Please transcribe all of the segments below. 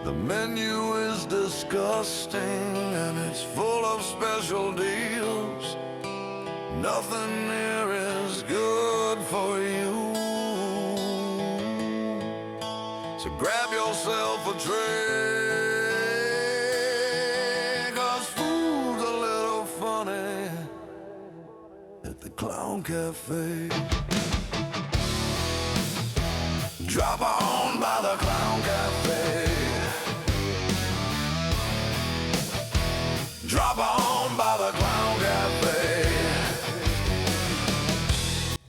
The menu is disgusting and it's full of special deals. Nothing here is good for you. So grab yourself a tray, 'cause food's a little funny at the Clown Cafe. Drop on by the Clown Cafe. Drop on by the Clown Cafe.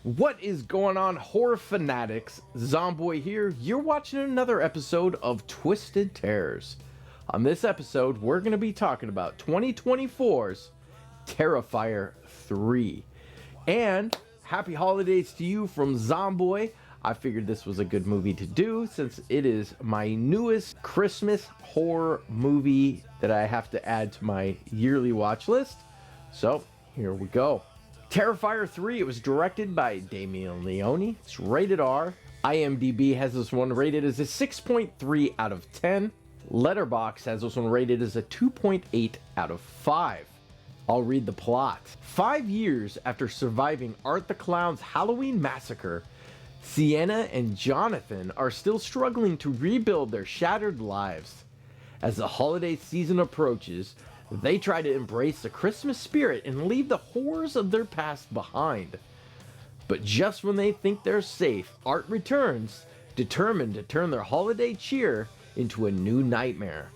What is going on, horror fanatics? Zomboy here. You're watching another episode of Twisted Terrors. On this episode, we're going to be talking about 2024's Terrifier 3. And happy holidays to you from Zomboy. I figured this was a good movie to do since it is my newest Christmas horror movie that I have to add to my yearly watch list. So here we go. Terrifier 3, it was directed by Damien Leone. It's rated R. IMDb has this one rated as a 6.3 out of 10. Letterboxd has this one rated as a 2.8 out of 5. I'll read the plot. 5 years after surviving Art the Clown's Halloween massacre, Sienna and Jonathan are still struggling to rebuild their shattered lives. As the holiday season approaches, they try to embrace the Christmas spirit and leave the horrors of their past behind. But just when they think they're safe, Art returns, determined to turn their holiday cheer into a new nightmare.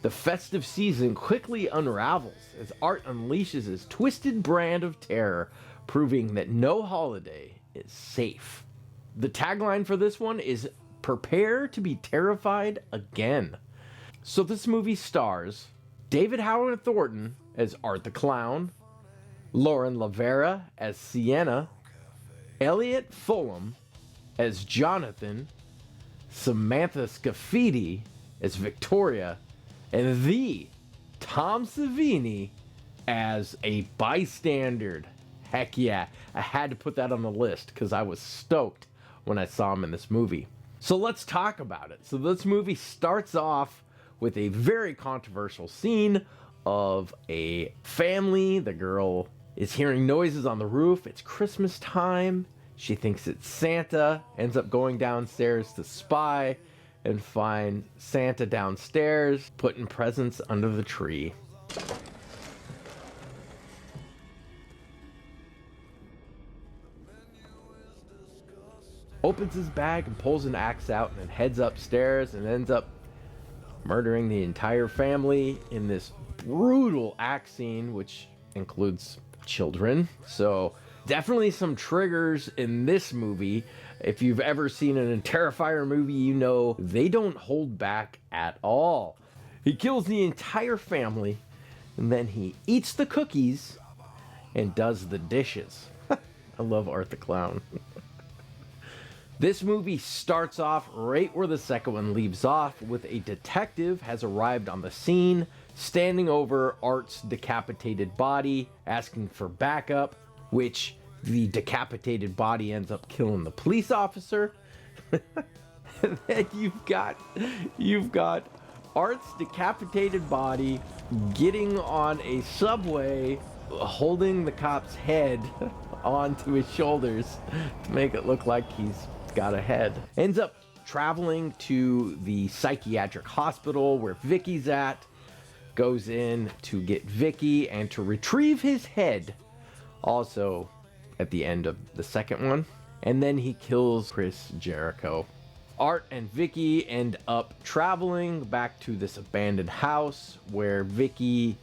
The festive season quickly unravels as Art unleashes his twisted brand of terror, proving that no holiday is safe. The tagline for this one is "Prepare to be terrified again." So this movie stars David Howard Thornton as Art the Clown, Lauren Lavera as Sienna, Elliot Fulham as Jonathan, Samantha Scafidi as Victoria, and the Tom Savini as a bystander. Heck yeah, I had to put that on the list because I was stoked when I saw him in this movie. So let's talk about it. So this movie starts off with a very controversial scene of a family. The girl is hearing noises on the roof. It's Christmas time. She thinks it's Santa, ends up going downstairs to spy and find Santa downstairs putting presents under the tree. Opens his bag and pulls an axe out and then heads upstairs and ends up murdering the entire family in this brutal axe scene, which includes children. So definitely some triggers in this movie. If you've ever seen a Terrifier movie, you know they don't hold back at all. He kills the entire family and then he eats the cookies and does the dishes. I love Art the Clown. This movie starts off right where the second one leaves off, with a detective has arrived on the scene, standing over Art's decapitated body, asking for backup, which the decapitated body ends up killing the police officer. And then you've got Art's decapitated body getting on a subway, holding the cop's head onto his shoulders to make it look like he's got a head. Ends up traveling to the psychiatric hospital where Vicky's at, goes in to get Vicky and to retrieve his head, also at the end of the second one, and then he kills Chris Jericho. Art and Vicky end up traveling back to this abandoned house where Vicky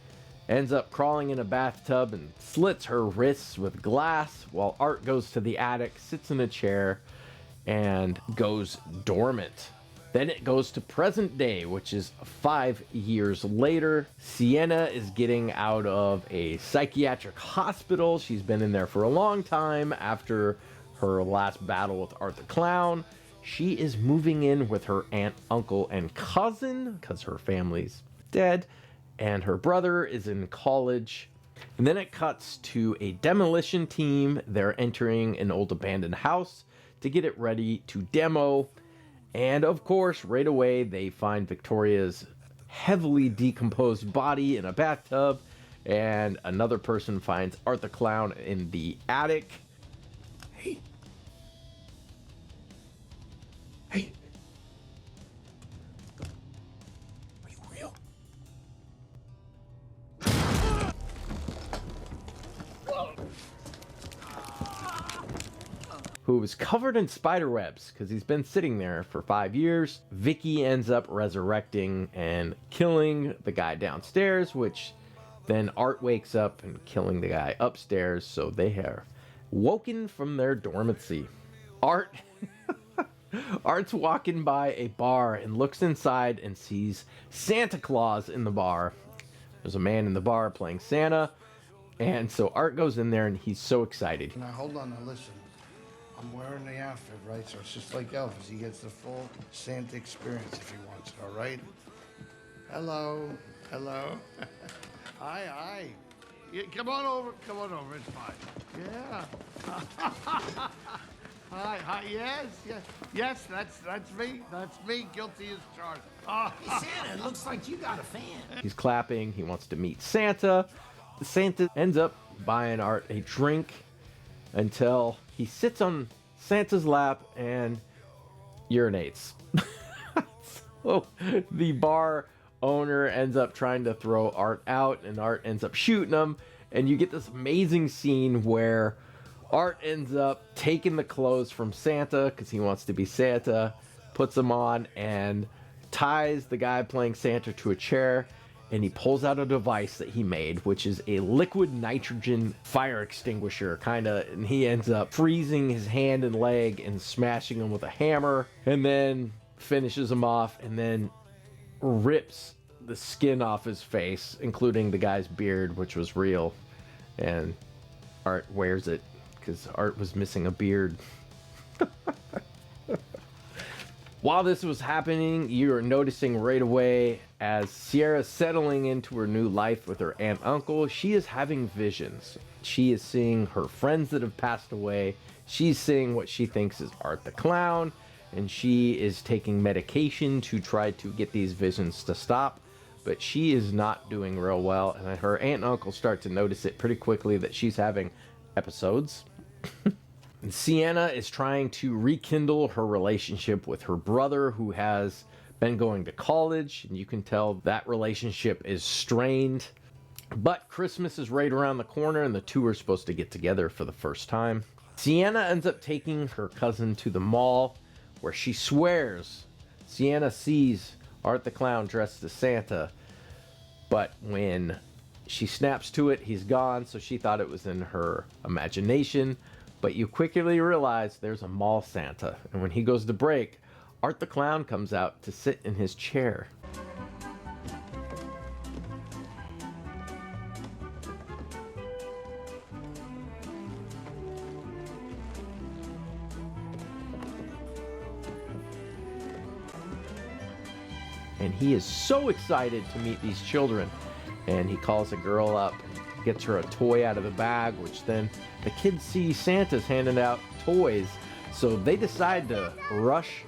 ends up crawling in a bathtub and slits her wrists with glass, while Art goes to the attic, sits in a chair, and goes dormant. Then it goes to present day, which is 5 years later. Sienna is getting out of a psychiatric hospital. She's been in there for a long time after her last battle with Art the Clown. She is moving in with her aunt, uncle, and cousin because her family's dead, and her brother is in college. And then it cuts to a demolition team. They're entering an old abandoned house to get it ready to demo, And of course, right away, they find Victoria's heavily decomposed body in a bathtub, and another person finds Art the Clown in the attic. Hey. Hey. Are you real? Who was covered in spider webs because he's been sitting there for 5 years. Vicky ends up resurrecting and killing the guy downstairs, which then Art wakes up and killing the guy upstairs, so they are woken from their dormancy. Art's walking by a bar and looks inside and sees Santa Claus in the bar. There's a man in the bar playing Santa, and so Art goes in there and he's so excited. Now hold on, now listen. I'm wearing the outfit, right? So it's just like Elvis. He gets the full Santa experience if he wants it, all right? Hello. Hello. Hi, hi. Yeah, come on over. Come on over. It's fine. Yeah. Hi. Yes, that's me. That's me. Guilty as charged. Hey, Santa, it looks like you got a fan. He's clapping. He wants to meet Santa. Santa ends up buying Art a drink until he sits on Santa's lap and urinates. So the bar owner ends up trying to throw Art out, and Art ends up shooting him. And you get this amazing scene where Art ends up taking the clothes from Santa because he wants to be Santa, puts them on, and ties the guy playing Santa to a chair. And he pulls out a device that he made, which is a liquid nitrogen fire extinguisher, and he ends up freezing his hand and leg and smashing him with a hammer, and then finishes him off, and then rips the skin off his face, including the guy's beard, which was real. And Art wears it because Art was missing a beard. While this was happening, you are noticing right away as Sierra's settling into her new life with her aunt and uncle, she is having visions. She is seeing her friends that have passed away. She's seeing what she thinks is Art the Clown, and she is taking medication to try to get these visions to stop. But she is not doing real well, and her aunt and uncle start to notice it pretty quickly that she's having episodes. And Sienna is trying to rekindle her relationship with her brother, who has been going to college, and you can tell that relationship is strained. But Christmas is right around the corner, and the two are supposed to get together for the first time. Sienna ends up taking her cousin to the mall, where she swears Sienna sees Art the Clown dressed as Santa. But when she snaps to it, he's gone, so she thought it was in her imagination. But you quickly realize there's a mall Santa, and when he goes to break, Art the Clown comes out to sit in his chair. And he is so excited to meet these children, and he calls a girl up, gets her a toy out of the bag, which then the kids see Santa's handing out toys, so they decide to rush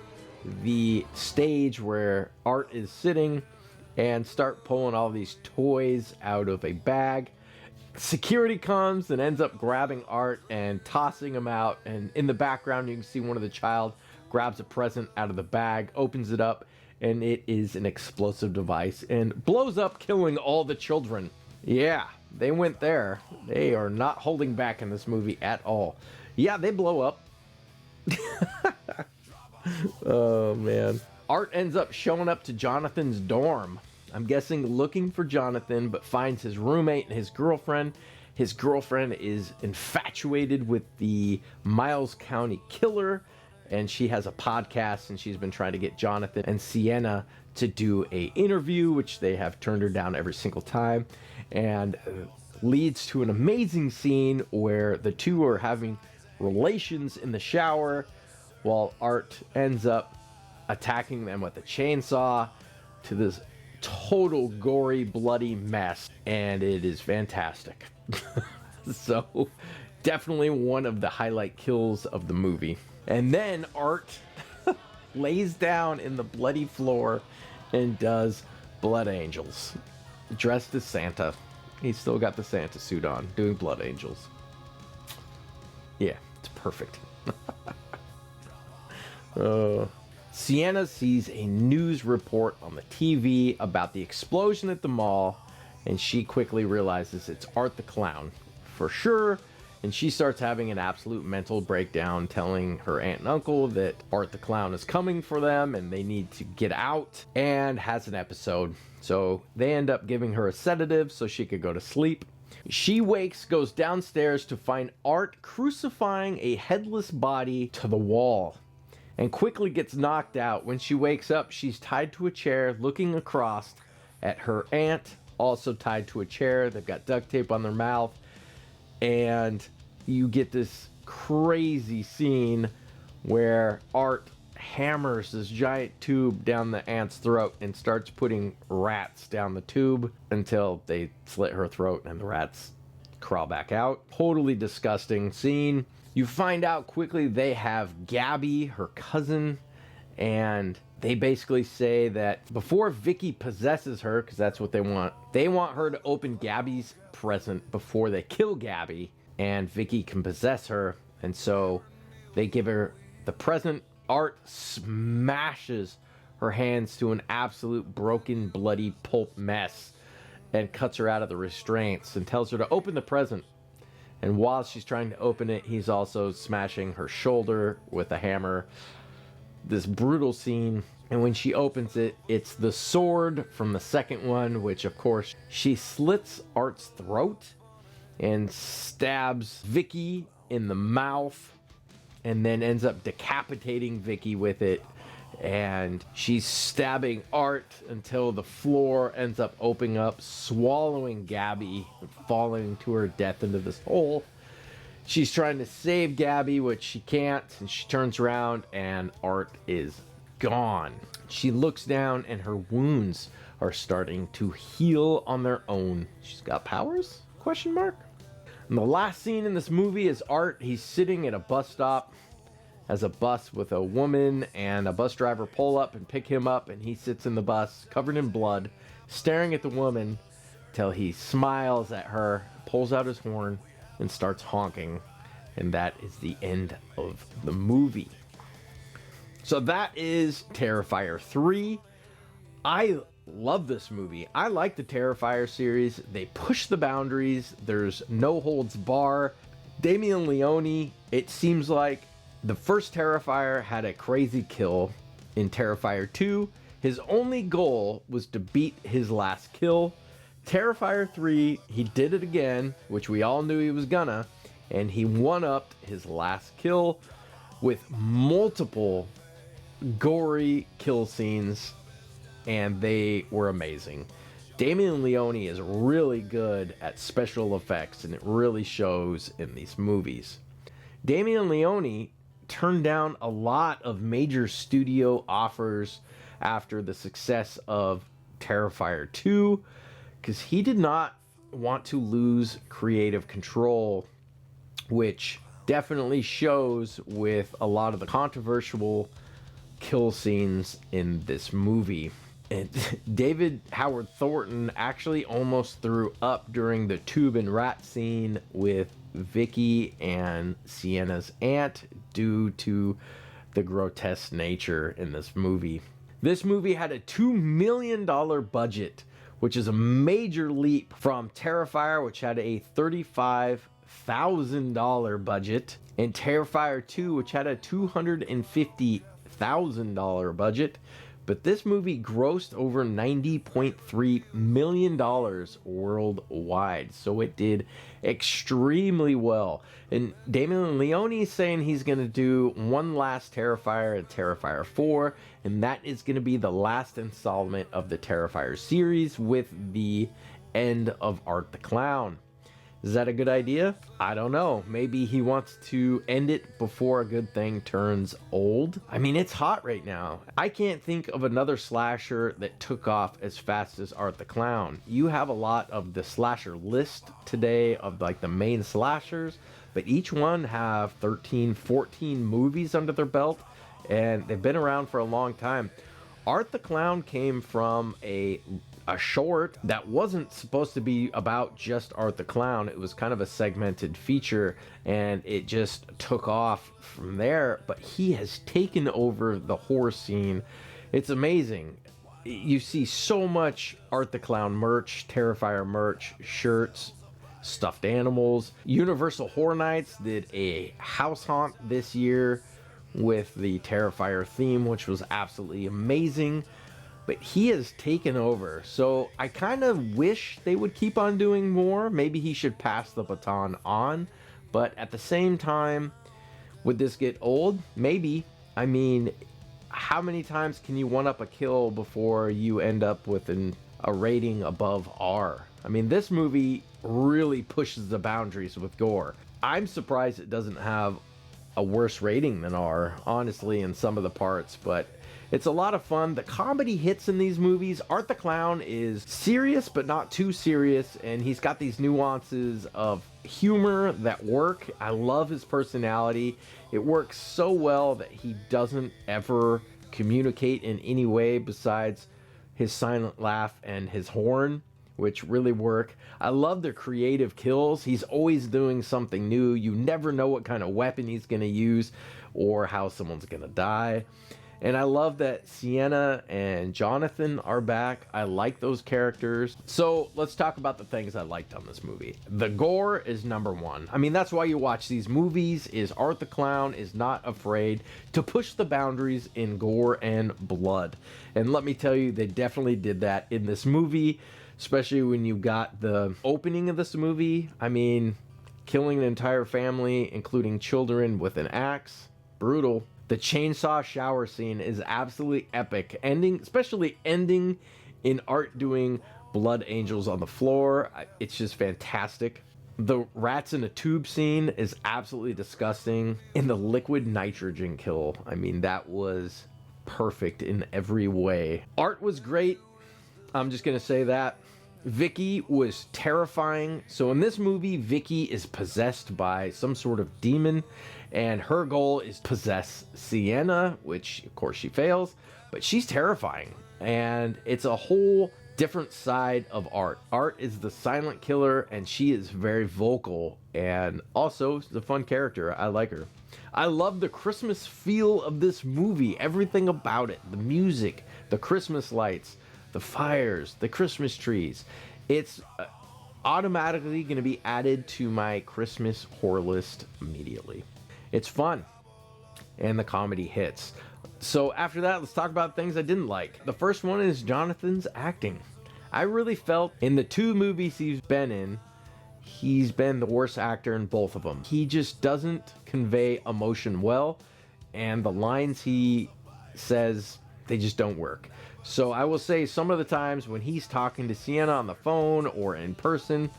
the stage where Art is sitting and start pulling all these toys out of a bag. Security comes and ends up grabbing Art and tossing him out, and in the background you can see one of the child grabs a present out of the bag, opens it up, and it is an explosive device and blows up, killing all the children. Yeah, they went there. They are not holding back in this movie at all. Yeah, they blow up. Oh, man. Art ends up showing up to Jonathan's dorm. I'm guessing looking for Jonathan, but finds his roommate and his girlfriend. His girlfriend is infatuated with the Miles County killer, and she has a podcast, and she's been trying to get Jonathan and Sienna to do a interview, which they have turned her down every single time, and leads to an amazing scene where the two are having relations in the shower, while Art ends up attacking them with a chainsaw to this total gory, bloody mess, and it is fantastic. So definitely one of the highlight kills of the movie. And then Art lays down in the bloody floor and does blood angels. Dressed as Santa. He's still got the Santa suit on, doing blood angels. Yeah, it's perfect. Sienna sees a news report on the TV about the explosion at the mall, and she quickly realizes it's Art the Clown for sure, and she starts having an absolute mental breakdown, telling her aunt and uncle that Art the Clown is coming for them and they need to get out, and has an episode. So they end up giving her a sedative so she could go to sleep. She wakes, goes downstairs to find Art crucifying a headless body to the wall, and quickly gets knocked out. When she wakes up, she's tied to a chair, looking across at her aunt, also tied to a chair. They've got duct tape on their mouth, and you get this crazy scene where Art hammers this giant tube down the aunt's throat and starts putting rats down the tube until they slit her throat and the rats crawl back out. Totally disgusting scene. You find out quickly they have Gabby, her cousin, and they basically say that before Vicky possesses her, because that's what they want her to open Gabby's present before they kill Gabby, and Vicky can possess her. And so they give her the present. Art smashes her hands to an absolute broken, bloody pulp mess and cuts her out of the restraints and tells her to open the present. And while she's trying to open it, he's also smashing her shoulder with a hammer. This brutal scene. And when she opens it, it's the sword from the second one, which of course she slits Art's throat and stabs Vicky in the mouth, and then ends up decapitating Vicky with it. And she's stabbing Art until the floor ends up opening up, swallowing Gabby, and falling to her death into this hole. She's trying to save Gabby, which she can't, and she turns around and Art is gone. She looks down and her wounds are starting to heal on their own. She's got powers? Question mark. And the last scene in this movie is Art. He's sitting at a bus stop as a bus with a woman and a bus driver pull up and pick him up, and he sits in the bus covered in blood, staring at the woman till he smiles at her, pulls out his horn, and starts honking. And that is the end of the movie. So that is Terrifier 3. I love this movie. I like the Terrifier series. They push the boundaries. There's no holds bar. Damien Leone, it seems like the first Terrifier had a crazy kill. In Terrifier 2, his only goal was to beat his last kill. Terrifier 3, he did it again, which we all knew he was gonna, and he one-upped his last kill with multiple gory kill scenes, and they were amazing. Damien Leone is really good at special effects, and it really shows in these movies. Damien Leone turned down a lot of major studio offers after the success of Terrifier 2 because he did not want to lose creative control, which definitely shows with a lot of the controversial kill scenes in this movie. And David Howard Thornton actually almost threw up during the tube and rat scene with Vicky and Sienna's aunt due to the grotesque nature in this movie. This movie had a $2 million budget, which is a major leap from Terrifier, which had a $35,000 budget, and Terrifier 2, which had a $250,000 budget. But this movie grossed over $90.3 million worldwide, so it did extremely well. And Damien Leone is saying he's going to do one last Terrifier at Terrifier 4, and that is going to be the last installment of the Terrifier series with the end of Art the Clown. Is that a good idea? I don't know. Maybe he wants to end it before a good thing turns old. I mean, it's hot right now. I can't think of another slasher that took off as fast as Art the Clown. You have a lot of the slasher list today of like the main slashers, but each one have 13, 14 movies under their belt. and they've been around for a long time. Art the Clown came from a short that wasn't supposed to be about just Art the Clown. It was kind of a segmented feature, and it just took off from there. But he has taken over the horror scene. It's amazing. You see so much Art the Clown merch, Terrifier merch, shirts, stuffed animals. Universal Horror Nights did a house haunt this year with the Terrifier theme, which was absolutely amazing. But he has taken over, so I kind of wish they would keep on doing more. Maybe he should pass the baton on, but at the same time, would this get old? Maybe. I mean, how many times can you one up a kill before you end up with a rating above R? I mean, this movie really pushes the boundaries with gore. I'm surprised it doesn't have a worse rating than R, honestly, in some of the parts, but it's a lot of fun. The comedy hits in these movies. Art the Clown is serious, but not too serious, and he's got these nuances of humor that work. I love his personality. It works so well that he doesn't ever communicate in any way besides his silent laugh and his horn, which really work. I love their creative kills. He's always doing something new. You never know what kind of weapon he's going to use or how someone's going to die. And I love that Sienna and Jonathan are back. I like those characters. So let's talk about the things I liked on this movie. The gore is number one. I mean, that's why you watch these movies, is Art the Clown is not afraid to push the boundaries in gore and blood. And let me tell you, they definitely did that in this movie, especially when you got the opening of this movie. I mean, killing an entire family, including children, with an axe. Brutal. The chainsaw shower scene is absolutely epic. Especially ending in Art doing blood angels on the floor. It's just fantastic. The rats in a tube scene is absolutely disgusting. And the liquid nitrogen kill, I mean, that was perfect in every way. Art was great. I'm just gonna say that. Vicky was terrifying. So in this movie, Vicky is possessed by some sort of demon, and her goal is to possess Sienna, which of course she fails, but she's terrifying. And it's a whole different side of Art. Art is the silent killer, and she is very vocal, and also the fun character. I like her. I love the Christmas feel of this movie. Everything about it. The music, the Christmas lights, the fires, the Christmas trees. It's automatically going to be added to my Christmas horror list immediately. It's fun, and the comedy hits. So after that, let's talk about things I didn't like. The first one is Jonathan's acting. I really felt in the two movies he's been in, he's been the worst actor in both of them. He just doesn't convey emotion well, and the lines he says, they just don't work. So I will say some of the times when he's talking to Sienna on the phone or in person,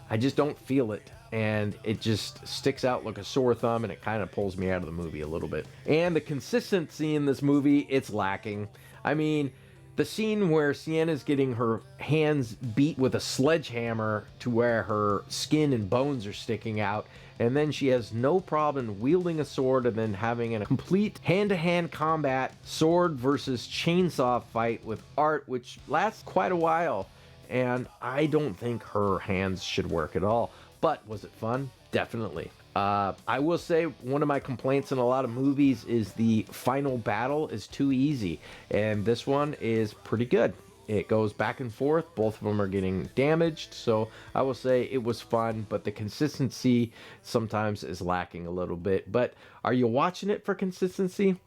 I just don't feel it. And it just sticks out like a sore thumb, and it kind of pulls me out of the movie a little bit. And the consistency in this movie, it's lacking. I mean, the scene where Sienna's getting her hands beat with a sledgehammer to where her skin and bones are sticking out, and then she has no problem wielding a sword and then having a complete hand-to-hand combat sword versus chainsaw fight with Art, which lasts quite a while. And I don't think her hands should work at all. But was it fun? Definitely. I will say one of my complaints in a lot of movies is the final battle is too easy, and this one is pretty good. It goes back and forth. Both of them are getting damaged, so I will say it was fun, but the consistency sometimes is lacking a little bit. But are you watching it for consistency?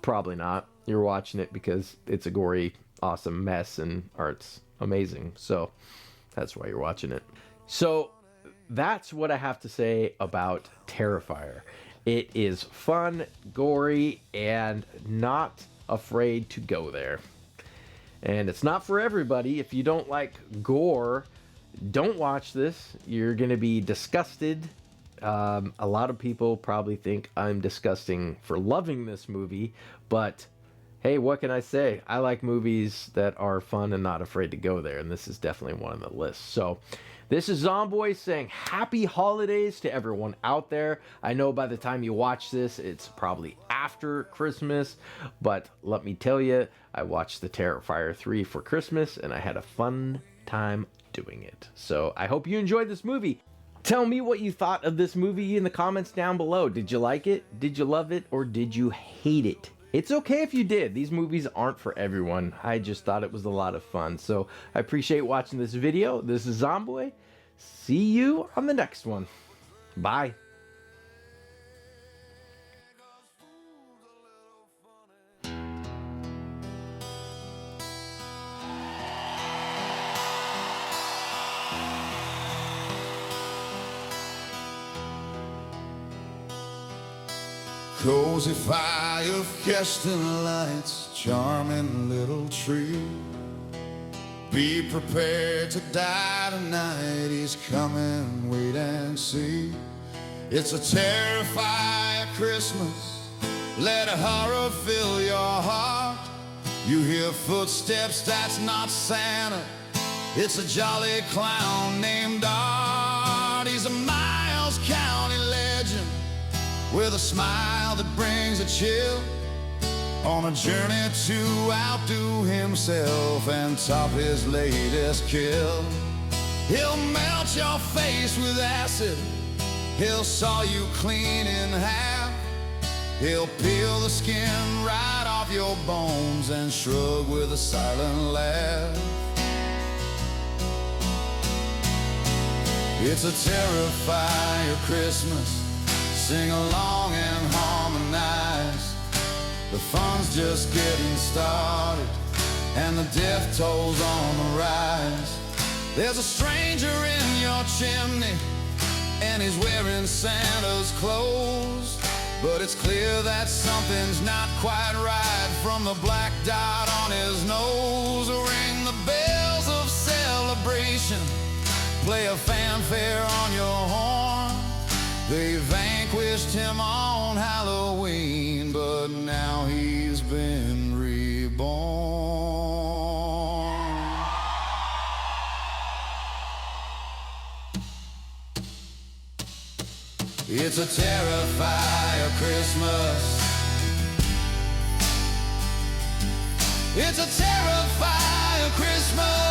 Probably not. You're watching it because it's a gory, awesome mess, and Art's amazing, so that's why you're watching it. So that's what I have to say about Terrifier. It is fun, gory, and not afraid to go there. And it's not for everybody. If you don't like gore, don't watch this. You're going to be disgusted. A lot of people probably think I'm disgusting for loving this movie, but Hey, what can I say? I like movies that are fun and not afraid to go there, and this is definitely one on the list. So, this is Zomboy saying happy holidays to everyone out there. I know by the time you watch this, it's probably after Christmas, but let me tell you, I watched the Terrifier 3 for Christmas, and I had a fun time doing it. So, I hope you enjoyed this movie. Tell me what you thought of this movie in the comments down below. Did you like it? Did you love it? Or did you hate it? It's okay if you did. These movies aren't for everyone. I just thought it was a lot of fun. So I appreciate watching this video. This is Zomboy. See you on the next one. Bye. Cozy fire, casting lights, charming little tree. Be prepared to die tonight, he's coming, wait and see. It's a Terrifier Christmas, let a horror fill your heart. You hear footsteps, that's not Santa, it's a jolly clown named Art. He's a Miles County legend, with a smile that brings a chill, on a journey to outdo himself and top his latest kill. He'll melt your face with acid, he'll saw you clean in half, he'll peel the skin right off your bones and shrug with a silent laugh. It's a Terrifier Christmas, sing along and harmonize. The fun's just getting started, and the death toll's on the rise. There's a stranger in your chimney, and he's wearing Santa's clothes. But it's clear that something's not quite right from the black dot on his nose. Ring the bells of celebration, play a fanfare on your horn. They vanquished him on Halloween, but now he's been reborn. It's a Terrifier Christmas. It's a Terrifier Christmas.